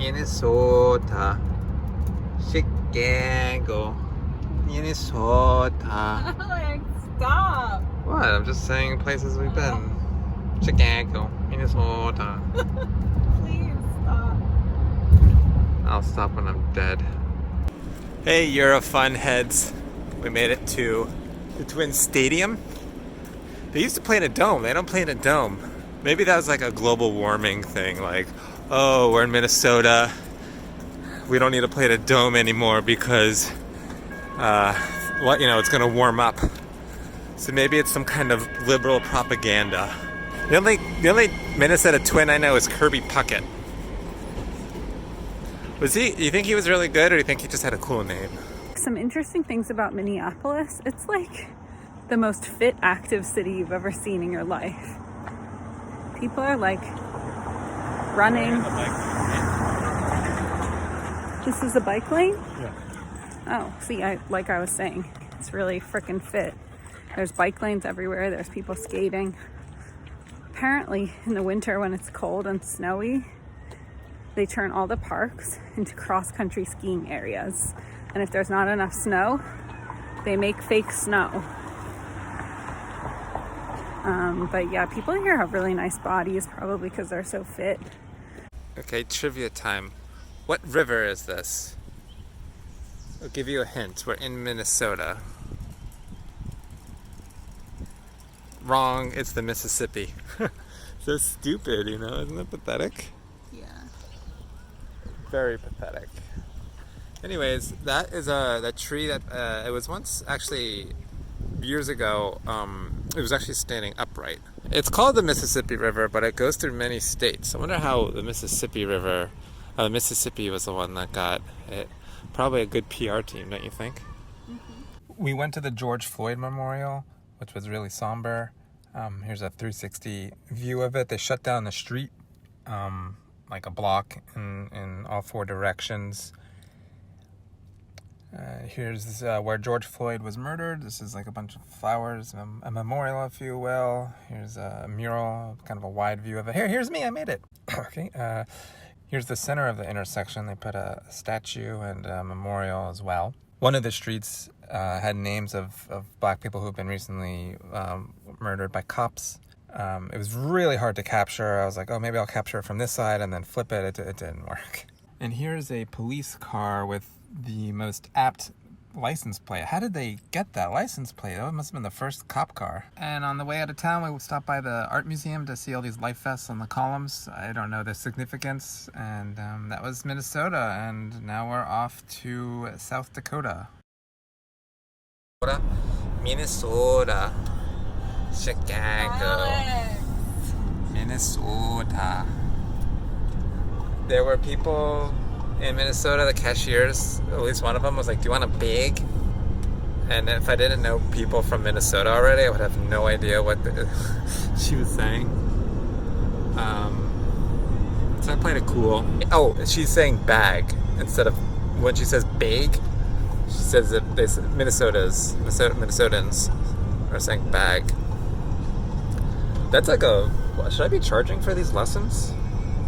Minnesota, Chicago, Minnesota. Alex, stop. What? I'm just saying places we've been. Chicago, Minnesota. Please stop. I'll stop when I'm dead. Hey, Euro Fun heads. We made it to the Twins Stadium. They used to play in a dome. They don't play in a dome. Maybe that was like a global warming thing. Like, oh, we're in Minnesota. We don't need to play in a dome anymore because, it's going to warm up. So maybe it's some kind of liberal propaganda. The only Minnesota Twin I know is Kirby Puckett. Was he? You think he was really good, or do you think he just had a cool name? Some interesting things about Minneapolis. It's like the most fit, active city you've ever seen in your life. People are like running. This is a bike lane? Yeah. Oh, see, like I was saying, it's really freaking fit. There's bike lanes everywhere. There's people skating. Apparently, in the winter when it's cold and snowy, they turn all the parks into cross-country skiing areas. And if there's not enough snow, they make fake snow. But yeah, people here have really nice bodies, probably because they're so fit. Okay, trivia time. What river is this? I'll give you a hint. We're in Minnesota. Wrong, it's the Mississippi. So stupid, isn't it pathetic? Yeah. Very pathetic. Anyways, that is that tree that it was once actually years ago. It was actually standing upright. It's called the Mississippi River, but it goes through many states. I wonder how the Mississippi River, Mississippi was the one that got it. Probably a good PR team, don't you think? Mm-hmm. We went to the George Floyd Memorial, which was really somber. Here's a 360 view of it. They shut down the street, like a block in all four directions. Here's where George Floyd was murdered. This is like a bunch of flowers, a memorial, if you will. Here's a mural, kind of a wide view of it. Here's me, I made it. Okay. Here's the center of the intersection. They put a statue and a memorial as well. One of the streets had names of black people who have been recently murdered by cops. It was really hard to capture. I was like, oh, maybe I'll capture it from this side and then flip it. It didn't work. And here's a police car with the most apt license plate. How did they get that license plate? That must have been the first cop car. And on the way out of town, we stopped by the art museum to see all these life vests on the columns. I don't know their significance. And that was Minnesota. And now we're off to South Dakota. Minnesota, Chicago, Minnesota. There were people in Minnesota, the cashiers, at least one of them was like, do you want a bag? And if I didn't know people from Minnesota already, I would have no idea what she was saying. So I played it cool. Oh, she's saying bag instead of, when she says bag, she says that Minnesotans are saying bag. That's like should I be charging for these lessons?